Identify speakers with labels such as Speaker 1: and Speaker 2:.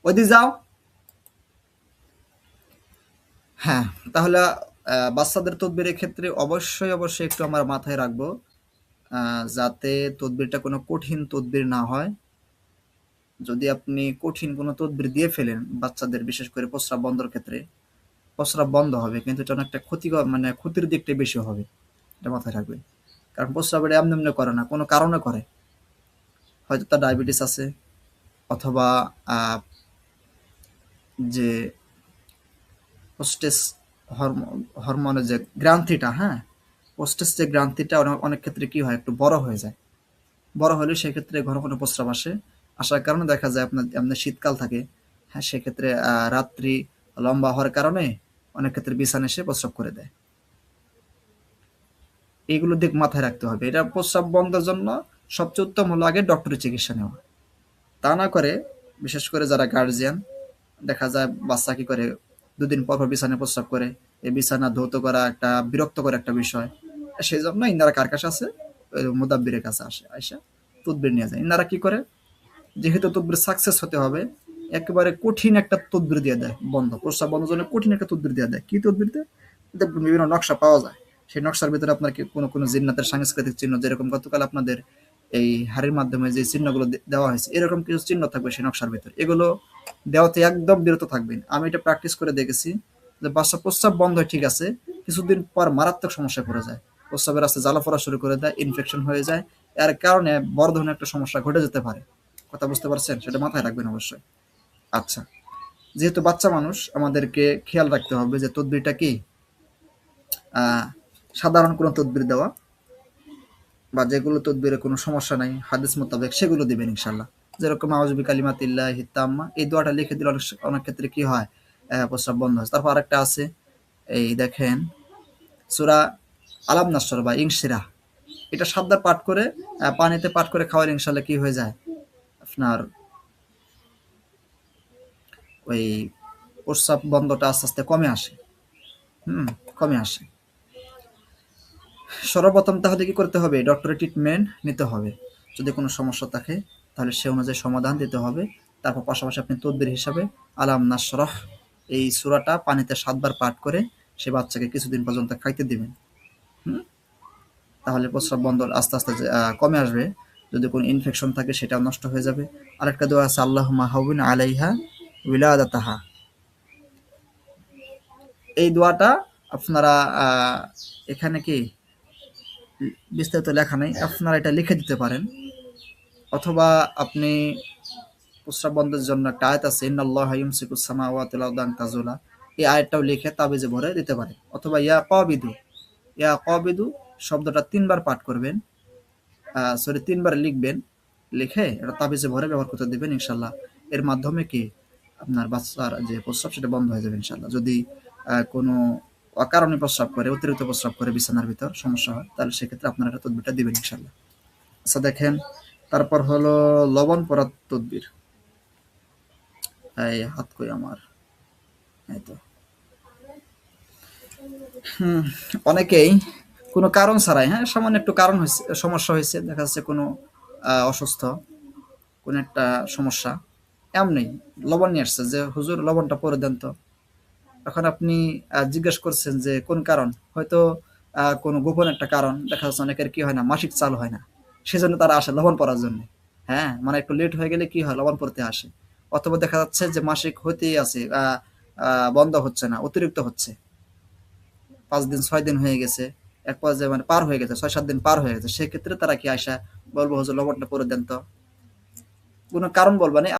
Speaker 1: ওইদিকে যাও। হ্যাঁ, তাহলে বাচ্চাদের তদবিরের ক্ষেত্রে অবশ্যই একটু আমরা মাথায় রাখবো, যাতে তদবিরটা কোনো কঠিন তদবির না হয়। যদি আপনি কঠিন কোনো তদবির দিয়ে ফেলেন বাচ্চাদের, বিশেষ করে প্রস্রাব বন্ধর ক্ষেত্রে, প্রস্রাব বন্ধ হবে কিন্তু এটা অনেকটা ক্ষতিকর, মানে ক্ষতির দিকটা বেশি হবে। এটা মাথায় রাখবেন। কারণ প্রস্রাব এটা এমনি এমনি করে না, কোনো কারণে করে। হয়তো তার ডায়াবেটিস আছে, অথবা আহ, যে পোস্টেস হরমোনের যে গ্রান্থিটা, হ্যাঁ, পোস্টেস যে গ্রান্থিটা অনেক অনেক ক্ষেত্রে কি হয়, একটু বড় হয়ে যায়। বড় হলে সেক্ষেত্রে ঘন ঘন প্রস্রাব আসে। আসার কারণে দেখা যায় আপনার এমনি শীতকাল থাকে, হ্যাঁ, সেক্ষেত্রে রাত্রি লম্বা হওয়ার কারণে অনেক ক্ষেত্রে বিছানায় এসে প্রস্রাব করে দেয়। এইগুলো দিক মাথায় রাখতে হবে। এটা প্রস্রাব বন্ধের জন্য সবচেয়ে উত্তম হলো আগে ডক্টরের চিকিৎসা নেওয়া। তা না করে, বিশেষ করে যারা গার্জিয়ান, দেখা যায় বাচ্চা কি করে, দুদিন পর পর বিছানায় প্রস্রাব করে। এই বিছানা ধৌত করা একটা বিরক্তকর একটা বিষয়। সেই জন্য ইনারা কার কাছে আসে, ওই মুদাব্বিরের কাছে আসে, আইসা তদবির নিয়ে যায়। ইনারা কি করে, যেহেতু তদবির সাকসেস হতে হবে, একেবারে কঠিন একটা তদবির দিয়ে দেয়, বন্ধ প্রস্রাব বন্ধের জন্য কঠিন একটা তদবির দিয়ে দেয়। কি তদবির দেয়? দেখবেন বিভিন্ন নকশা পাওয়া যায়। সেই নকশার ভিতরে আপনার কি কোনো কোনো জিন্নাতের সাংস্কৃতিক চিহ্ন, যেরকম গতকাল আপনাদের এই হাড়ির মাধ্যমে যে চিহ্নগুলো দেওয়া হয়েছে, এরকম কিছু চিহ্ন থাকবে সেই নকশার ভিতরে। এগুলো দেওয়াতে একদম বিরত থাকবেন। আমি এটা প্র্যাকটিস করে দেখেছি, যে বাচ্চা প্রস্রাব বন্ধ হয় ঠিক আছে, কিছুদিন পর মারাত্মক সমস্যায় পড়ে যায়। প্রস্রাবের রাস্তায় জ্বালা পড়া শুরু করে দেয়, ইনফেকশন হয়ে যায়। এর কারণে বড় ধরনের একটা সমস্যা ঘটে যেতে পারে। কথা বুঝতে পারছেন? সেটা মাথায় রাখবেন অবশ্যই। আচ্ছা, যেহেতু বাচ্চা মানুষ, আমাদেরকে খেয়াল রাখতে হবে যে তদবিরটা কি আহ, সাধারণ কোনো তদবির দেওয়া, বা যেগুলো তদবিরে কোনো সমস্যা নাই হাদিস মোতাবেক সেগুলো দিবেন ইনশাল্লাহ। যেরকম আউযুবি কালিমাতিল্লাহ হিত্তাম্মা, এই দোয়াটা লিখে দিলে অনেক অনেক ক্ষেত্রে কি হয়, প্রস্রাব বন্ধ হয়। তারপর আরেকটা আছে, এই দেখেন, সূরা আলাম নাসর বা ইনশিরাহ, এটা ৭ বার পাঠ করে, পানিতে পাঠ করে খাওয়ার ইনশাল্লাহ কি হয়ে যায়, আপনার ওই প্রস্রাব বন্ধটা আস্তে আস্তে কমে আসে। হুম, কমে আসে। সর্বপ্রথম তাহলে কি করতে হবে, ডক্টরের ট্রিটমেন্ট নিতে হবে। যদি কোনো সমস্যা থাকে তাহলে সে অনুযায়ী সমাধান দিতে হবে। তারপর পাশাপাশি আপনি তদবির হিসাবে আলাম নাশরাহ এই সূরাটা পানিতে ৭ বার পাঠ করে সে বাচ্চাকে কিছুদিন পর্যন্ত খাইতে দিবেন। হুম? তাহলে প্রস্রাব বন্ধ আস্তে আস্তে কমে আসবে। যদি কোনো ইনফেকশন থাকে সেটাও নষ্ট হয়ে যাবে। আরেকটা দোয়া আছে, আল্লাহুম্মা হাউবিন আলাইহা উইলাদাতাহা। এই দোয়াটা আপনারা এখানে কি বিস্তারিত লেখা নেই, আপনারা এটা লিখে দিতে পারেন। অথবা আপনি প্রস্রাব বন্ধের জন্য একটা আয়াত আছে, ইন্নাল্লাহা ইউমসিকুস সামাওয়াতি ওয়াল আরদা আন তাজুলা, এই আয়াতটাও লিখে তাবিজে ভরে দিতে পারেন। অথবা ইয়া কাবিদু শব্দটা ৩ বার পাঠ করবেন, সরি ৩ বার লিখবেন, লিখে এটা তাবিজে ভরে ব্যবহার করতে দিবেন ইনশাআল্লাহ। এর মাধ্যমে কি আপনার বাচ্চার যে প্রস্রাব সেটা বন্ধ হয়ে যাবে ইনশাআল্লাহ। যদি কোনো অকারণে প্রস্রাব করে, অতিরিক্ত প্রস্রাব করে বিছানার ভিতর সমস্যা হয়, তাহলে সেক্ষেত্রে আপনারা এটা তদবিরটা দিবেন ইনশাআল্লাহ। আচ্ছা দেখেন, তারপর হলো লবণ পরার তদবির। এই হাত কই আমার, এই তো। হুম, অনেকেই কোনো কারণ ছাড়াই, হ্যাঁ, সামান্য একটু কারণ হয়েছে, সমস্যা হয়েছে, দেখা যাচ্ছে কোনো অসুস্থ, কোনো একটা সমস্যা, এমনি লবণ নিয়ে আসছে যে হুজুর লবণটা পরে দেন তো। এখন আপনি জিজ্ঞেস করছেন যে কোন কারণ, হয়তো কোনো গোপন একটা কারণ, দেখা যাচ্ছে অনেকের কি হয় না, মাসিক চাল হয় না, সেজন্য তারা আসে লবণ পড়ার জন্য। হ্যাঁ, মানে একটু লেট হয়ে গেলে কি হয়, লবণ পড়তে আসে। অথবা দেখা যাচ্ছে যে মাসিক হতেই আছে, বন্ধ হচ্ছে না, অতিরিক্ত হচ্ছে, ৫ দিন ৬ দিন হয়ে গেছে, এক পর্যায়ে মানে পার হয়ে গেছে, ৬-৭ দিন পার হয়ে গেছে, সেক্ষেত্রে তারা কি আয়সা বলবো হুজুর লবণটা পরে দেন তো। কোনো কারণ বলবা না,